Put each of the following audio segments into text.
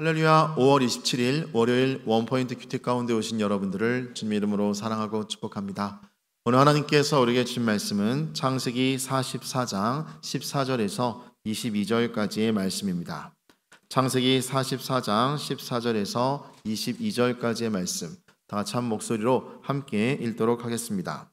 할렐루야. 5월 27일 월요일 원포인트 큐티 가운데 오신 여러분들을 주님 이름으로 사랑하고 축복합니다. 오늘 하나님께서 우리에게 주신 말씀은 창세기 44장 14절에서 22절까지의 말씀입니다. 창세기 44장 14절에서 22절까지의 말씀, 다 같이 한 목소리로 함께 읽도록 하겠습니다.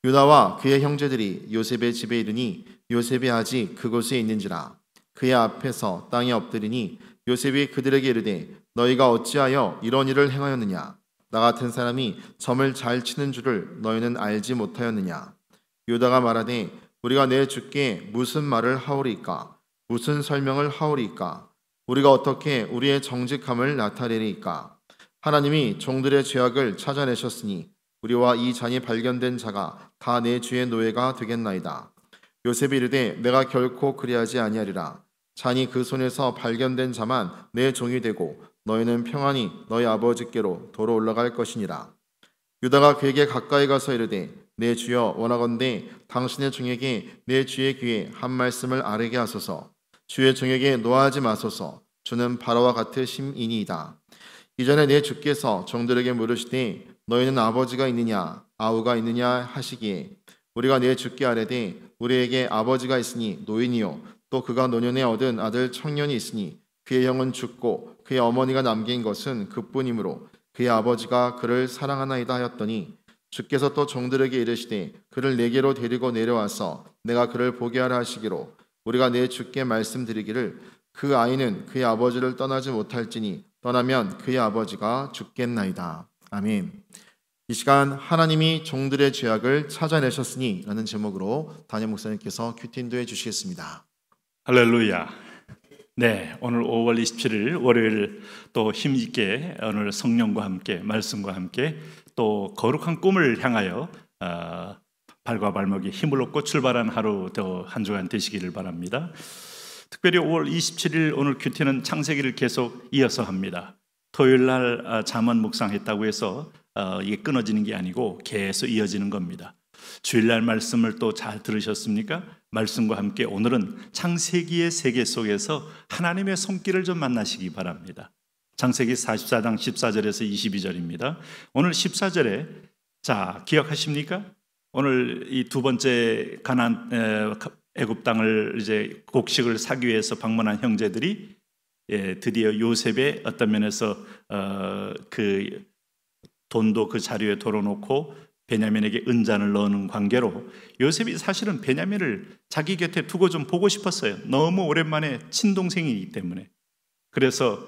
유다와 그의 형제들이 요셉의 집에 이르니 요셉이 아직 그곳에 있는지라. 그의 앞에서 땅에 엎드리니 요셉이 그들에게 이르되 너희가 어찌하여 이런 일을 행하였느냐? 나 같은 사람이 점을 잘 치는 줄을 너희는 알지 못하였느냐? 유다가 말하되 우리가 내 주께 무슨 말을 하오리이까? 무슨 설명을 하오리이까? 우리가 어떻게 우리의 정직함을 나타내리이까? 하나님이 종들의 죄악을 찾아내셨으니 우리와 이 잔이 발견된 자가 다 내 주의 노예가 되겠나이다. 요셉이 이르되 내가 결코 그리하지 아니하리라. 잔이 그 손에서 발견된 자만 내 종이 되고 너희는 평안히 너희 아버지께로 도로 올라갈 것이니라. 유다가 그에게 가까이 가서 이르되 내 주여 원하건대 당신의 종에게 내 주의 귀에 한 말씀을 아뢰게 하소서. 주의 종에게 노하지 마소서. 주는 바로와 같으심이니이다. 이전에 내 주께서 종들에게 물으시되 너희는 아버지가 있느냐 아우가 있느냐 하시기에 우리가 내 주께 아뢰되 우리에게 아버지가 있으니 노인이요 또 그가 노년에 얻은 아들 청년이 있으니 그의 형은 죽고 그의 어머니가 남긴 것은 그뿐이므로 그의 아버지가 그를 사랑하나이다 하였더니 주께서 또 종들에게 이르시되 그를 내게로 데리고 내려와서 내가 그를 보게 하라 하시기로 우리가 내 주께 말씀드리기를 그 아이는 그의 아버지를 떠나지 못할지니 떠나면 그의 아버지가 죽겠나이다. 아멘. 이 시간 하나님이 종들의 죄악을 찾아내셨으니 라는 제목으로 담임 목사님께서 큐티 인도해 주시겠습니다. 할렐루야. 네, 오늘 5월 27일 월요일 또 힘있게 오늘 성령과 함께 말씀과 함께 또 거룩한 꿈을 향하여 발과 발목에 힘을 얻고 출발한 하루 더 한 주간 되시기를 바랍니다. 특별히 5월 27일 오늘 큐티는 창세기를 계속 이어서 합니다. 토요일 날 잠언 묵상했다고 해서 이게 끊어지는 게 아니고 계속 이어지는 겁니다. 주일날 말씀을 또 잘 들으셨습니까? 말씀과 함께 오늘은 창세기의 세계 속에서 하나님의 손길을 좀 만나시기 바랍니다. 창세기 44장 14절에서 22절입니다. 오늘 14절에 자 기억하십니까? 오늘 이 두 번째 가나안 애굽 땅을 이제 곡식을 사기 위해서 방문한 형제들이 드디어 요셉의 어떤 면에서 그 돈도 그 자리에 덜어놓고 베냐민에게 은잔을 넣는 관계로 요셉이 사실은 베냐민을 자기 곁에 두고 좀 보고 싶었어요. 너무 오랜만에 친동생이기 때문에. 그래서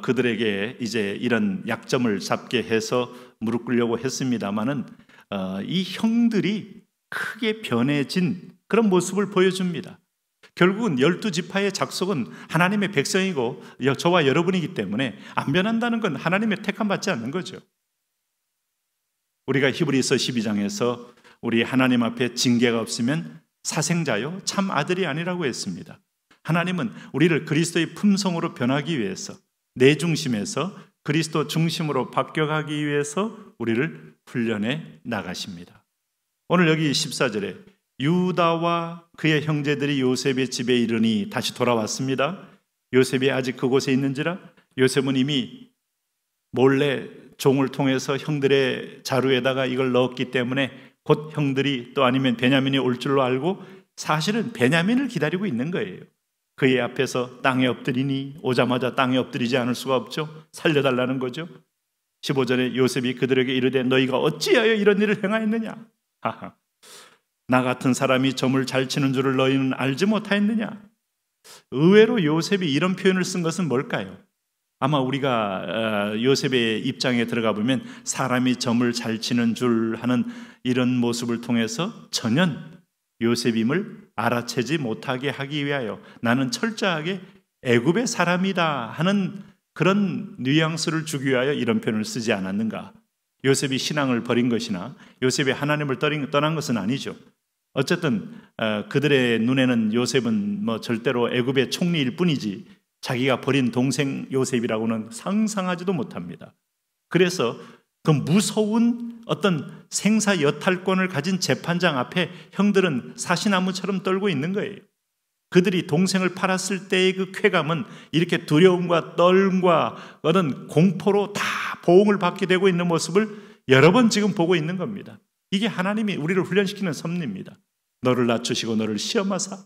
그들에게 이제 이런 약점을 잡게 해서 무릎 꿇려고 했습니다마는 이 형들이 크게 변해진 그런 모습을 보여줍니다. 결국은 12지파의 작속은 하나님의 백성이고 저와 여러분이기 때문에 안 변한다는 건 하나님의 택함 받지 않는 거죠. 우리가 히브리서 12장에서 우리 하나님 앞에 징계가 없으면 사생자요 참 아들이 아니라고 했습니다. 하나님은 우리를 그리스도의 품성으로 변하기 위해서 내 중심에서 그리스도 중심으로 바뀌어가기 위해서 우리를 훈련해 나가십니다. 오늘 여기 14절에 유다와 그의 형제들이 요셉의 집에 이르니 다시 돌아왔습니다. 요셉이 아직 그곳에 있는지라 요셉은 이미 몰래 종을 통해서 형들의 자루에다가 이걸 넣었기 때문에 곧 형들이 또 아니면 베냐민이 올 줄로 알고 사실은 베냐민을 기다리고 있는 거예요. 그의 앞에서 땅에 엎드리니 오자마자 땅에 엎드리지 않을 수가 없죠. 살려달라는 거죠. 15절에 요셉이 그들에게 이르되 너희가 어찌하여 이런 일을 행하였느냐? 하하. 나 같은 사람이 점을 잘 치는 줄을 너희는 알지 못하였느냐? 의외로 요셉이 이런 표현을 쓴 것은 뭘까요? 아마 우리가 요셉의 입장에 들어가 보면 사람이 점을 잘 치는 줄 하는 이런 모습을 통해서 전혀 요셉임을 알아채지 못하게 하기 위하여 나는 철저하게 애굽의 사람이다 하는 그런 뉘앙스를 주기 위하여 이런 표현을 쓰지 않았는가? 요셉이 신앙을 버린 것이나 요셉이 하나님을 떠난 것은 아니죠. 어쨌든 그들의 눈에는 요셉은 뭐 절대로 애굽의 총리일 뿐이지 자기가 버린 동생 요셉이라고는 상상하지도 못합니다. 그래서 그 무서운 어떤 생사 여탈권을 가진 재판장 앞에 형들은 사시나무처럼 떨고 있는 거예요. 그들이 동생을 팔았을 때의 그 쾌감은 이렇게 두려움과 떨림과 어떤 공포로 다 보응을 받게 되고 있는 모습을 여러 번 지금 보고 있는 겁니다. 이게 하나님이 우리를 훈련시키는 섭리입니다. 너를 낮추시고 너를 시험하사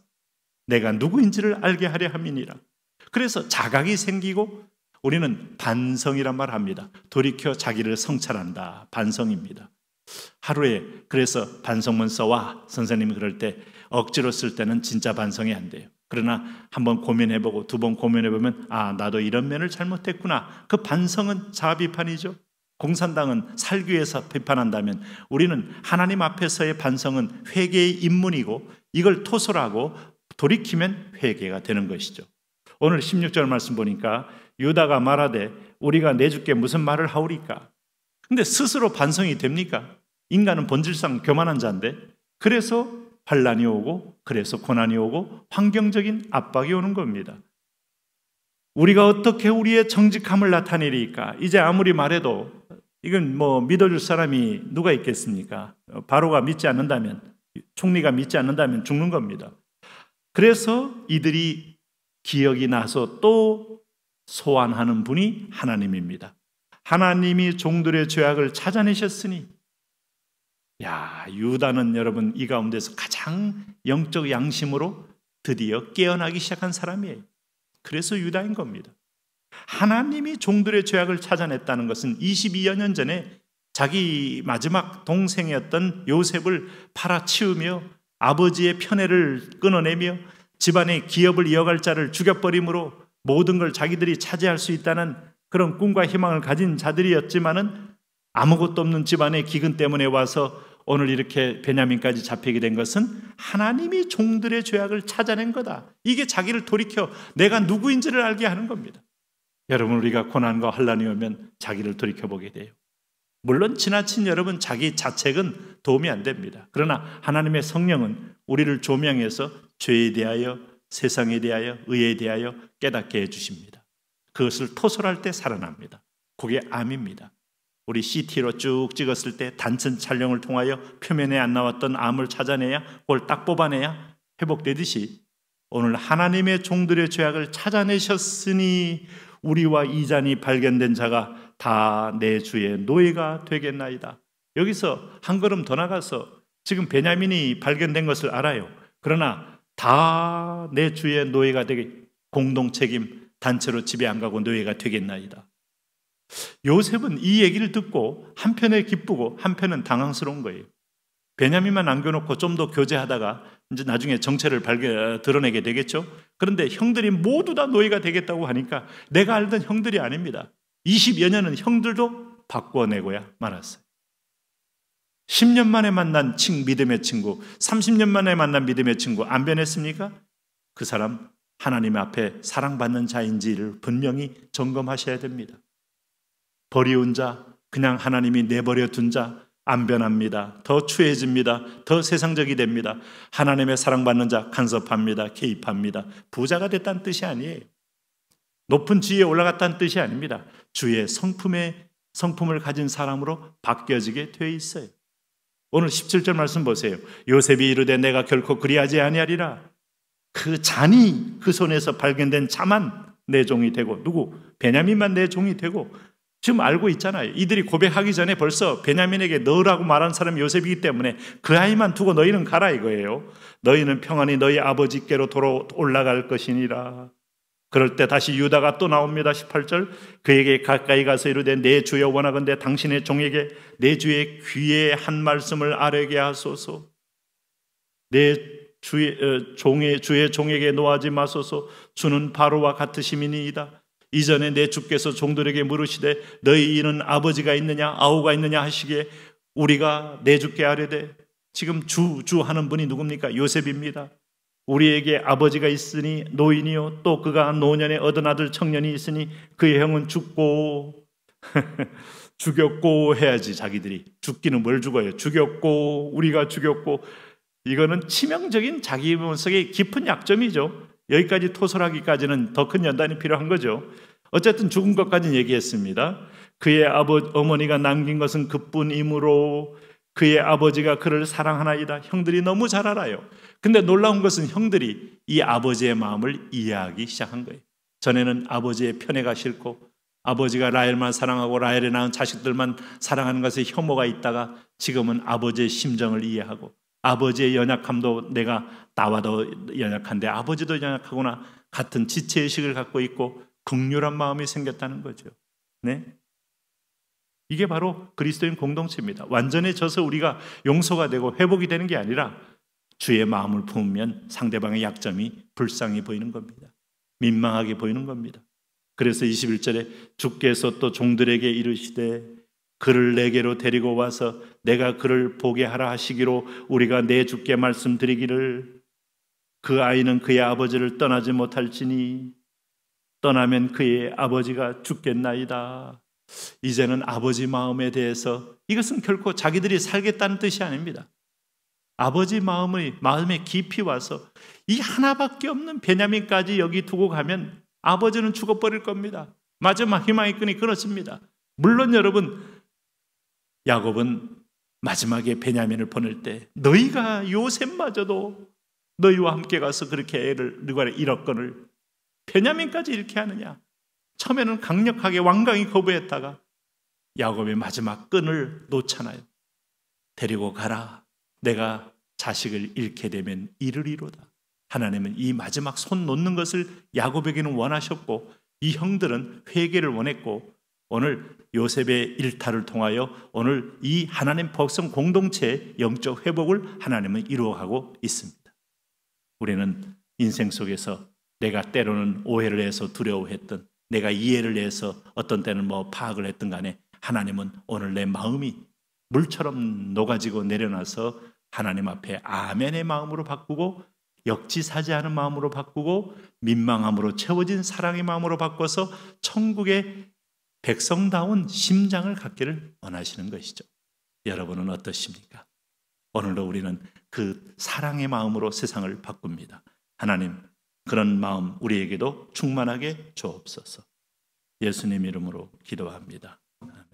내가 누구인지를 알게 하려 함이니라. 그래서 자각이 생기고 우리는 반성이란 말을 합니다. 돌이켜 자기를 성찰한다. 반성입니다. 하루에 그래서 반성문 써와. 선생님이 그럴 때 억지로 쓸 때는 진짜 반성이 안 돼요. 그러나 한번 고민해보고 두 번 고민해보면 나도 이런 면을 잘못했구나. 그 반성은 자비판이죠. 공산당은 살기 위해서 비판한다면 우리는 하나님 앞에서의 반성은 회개의 입문이고 이걸 토설하고 돌이키면 회개가 되는 것이죠. 오늘 16절 말씀 보니까 유다가 말하되 우리가 내 주께 무슨 말을 하오리까? 근데 스스로 반성이 됩니까? 인간은 본질상 교만한 자인데 그래서 환난이 오고 그래서 고난이 오고 환경적인 압박이 오는 겁니다. 우리가 어떻게 우리의 정직함을 나타내리까? 이제 아무리 말해도 이건 믿어줄 사람이 누가 있겠습니까? 바로가 믿지 않는다면, 총리가 믿지 않는다면 죽는 겁니다. 그래서 이들이 기억이 나서 또 소환하는 분이 하나님입니다. 하나님이 종들의 죄악을 찾아내셨으니, 유다는 여러분 이 가운데서 가장 영적 양심으로 드디어 깨어나기 시작한 사람이에요. 그래서 유다인 겁니다. 하나님이 종들의 죄악을 찾아냈다는 것은 22여 년 전에 자기 마지막 동생이었던 요셉을 팔아치우며 아버지의 편애를 끊어내며 집안의 기업을 이어갈 자를 죽여버림으로 모든 걸 자기들이 차지할 수 있다는 그런 꿈과 희망을 가진 자들이었지만은 아무것도 없는 집안의 기근 때문에 와서 오늘 이렇게 베냐민까지 잡히게 된 것은 하나님이 종들의 죄악을 찾아낸 거다. 이게 자기를 돌이켜 내가 누구인지를 알게 하는 겁니다. 여러분, 우리가 고난과 환난이 오면 자기를 돌이켜보게 돼요. 물론 지나친 여러분 자기 자책은 도움이 안 됩니다. 그러나 하나님의 성령은 우리를 조명해서 죄에 대하여, 세상에 대하여, 의에 대하여 깨닫게 해주십니다. 그것을 토설할 때 살아납니다. 그게 암입니다. 우리 CT로 쭉 찍었을 때 단층 촬영을 통하여 표면에 안 나왔던 암을 찾아내야, 그걸 딱 뽑아내야 회복되듯이 오늘 하나님의 종들의 죄악을 찾아내셨으니 우리와 이잔이 발견된 자가 다 내 주의 노예가 되겠나이다. 여기서 한 걸음 더 나가서 지금 베냐민이 발견된 것을 알아요. 그러나 다 내 주의 노예가 되게, 공동 책임, 단체로 집에 안 가고 노예가 되겠나이다. 요셉은 이 얘기를 듣고 한편에 기쁘고 한편은 당황스러운 거예요. 베냐민만 남겨놓고 좀 더 교제하다가 이제 나중에 정체를 드러내게 되겠죠. 그런데 형들이 모두 다 노예가 되겠다고 하니까 내가 알던 형들이 아닙니다. 20여 년은 형들도 바꿔내고야 말았어요. 10년 만에 만난 믿음의 친구, 30년 만에 만난 믿음의 친구 안 변했습니까? 그 사람 하나님 앞에 사랑받는 자인지를 분명히 점검하셔야 됩니다. 버리운 자, 그냥 하나님이 내버려 둔 자 안 변합니다. 더 추해집니다. 더 세상적이 됩니다. 하나님의 사랑받는 자 간섭합니다. 개입합니다. 부자가 됐다는 뜻이 아니에요. 높은 지위에 올라갔다는 뜻이 아닙니다. 주의 성품을 가진 사람으로 바뀌어지게 되어 있어요. 오늘 17절 말씀 보세요. 요셉이 이르되 내가 결코 그리하지 아니하리라. 그 잔이 그 손에서 발견된 자만 내 종이 되고, 누구? 베냐민만 내 종이 되고, 지금 알고 있잖아요. 이들이 고백하기 전에 벌써 베냐민에게 너라고 말한 사람이 요셉이기 때문에 그 아이만 두고 너희는 가라 이거예요. 너희는 평안히 너희 아버지께로 올라갈 것이니라. 그럴 때 다시 유다가 또 나옵니다. 18절. 그에게 가까이 가서 이르되 내 주여 원하건대 당신의 종에게 내 주의 귀에 한 말씀을 아뢰게 하소서. 내 주의 종에게 노하지 마소서. 주는 바로와 같으심이니이다. 이전에 내 주께서 종들에게 물으시되 너희 이는 아버지가 있느냐 아우가 있느냐 하시기에 우리가 내 주께 아뢰되, 지금 주 하는 분이 누굽니까? 요셉입니다. 우리에게 아버지가 있으니 노인이요 또 그가 노년에 얻은 아들 청년이 있으니 그의 형은 죽고 죽였고 해야지. 자기들이 죽기는 뭘 죽어요? 죽였고 우리가 죽였고. 이거는 치명적인 자기 모습의 깊은 약점이죠. 여기까지 토설하기까지는 더 큰 연단이 필요한 거죠. 어쨌든 죽은 것까지는 얘기했습니다. 그의 어머니가 남긴 것은 그뿐이므로 그의 아버지가 그를 사랑하나이다. 형들이 너무 잘 알아요. 근데 놀라운 것은 형들이 이 아버지의 마음을 이해하기 시작한 거예요. 전에는 아버지의 편애가 싫고 아버지가 라헬만 사랑하고 라헬에 낳은 자식들만 사랑하는 것에 혐오가 있다가 지금은 아버지의 심정을 이해하고 아버지의 연약함도 나와도 연약한데 아버지도 연약하구나 같은 지체의식을 갖고 있고 긍휼한 마음이 생겼다는 거죠. 네? 이게 바로 그리스도인 공동체입니다. 완전해져서 우리가 용서가 되고 회복이 되는 게 아니라 주의 마음을 품으면 상대방의 약점이 불쌍히 보이는 겁니다. 민망하게 보이는 겁니다. 그래서 21절에 주께서 또 종들에게 이르시되 그를 내게로 데리고 와서 내가 그를 보게 하라 하시기로 우리가 내 주께 말씀드리기를 그 아이는 그의 아버지를 떠나지 못할지니 떠나면 그의 아버지가 죽겠나이다. 이제는 아버지 마음에 대해서 이것은 결코 자기들이 살겠다는 뜻이 아닙니다. 아버지 마음에 깊이 와서 이 하나밖에 없는 베냐민까지 여기 두고 가면 아버지는 죽어버릴 겁니다. 마지막 희망의 끈이 끊어집니다. 물론 여러분 야곱은 마지막에 베냐민을 보낼 때 너희가 요셉마저도 너희와 함께 가서 그렇게 애를 잃었거늘 베냐민까지 이렇게 하느냐. 처음에는 강력하게 완강히 거부했다가 야곱의 마지막 끈을 놓잖아요. 데리고 가라. 내가 자식을 잃게 되면 이르리로다. 하나님은 이 마지막 손 놓는 것을 야곱에게는 원하셨고 이 형들은 회개를 원했고 오늘 요셉의 일탈을 통하여 오늘 이 하나님 백성 공동체의 영적 회복을 하나님은 이루어가고 있습니다. 우리는 인생 속에서 내가 때로는 오해를 해서 두려워했던 내가 이해를 해서 어떤 때는 파악을 했던 간에 하나님은 오늘 내 마음이 물처럼 녹아지고 내려놔서 하나님 앞에 아멘의 마음으로 바꾸고 역지사지 않은 마음으로 바꾸고 민망함으로 채워진 사랑의 마음으로 바꿔서 천국의 백성다운 심장을 갖기를 원하시는 것이죠. 여러분은 어떠십니까? 오늘도 우리는 그 사랑의 마음으로 세상을 바꿉니다. 하나님 그런 마음 우리에게도 충만하게 주옵소서. 예수님 이름으로 기도합니다. 아멘.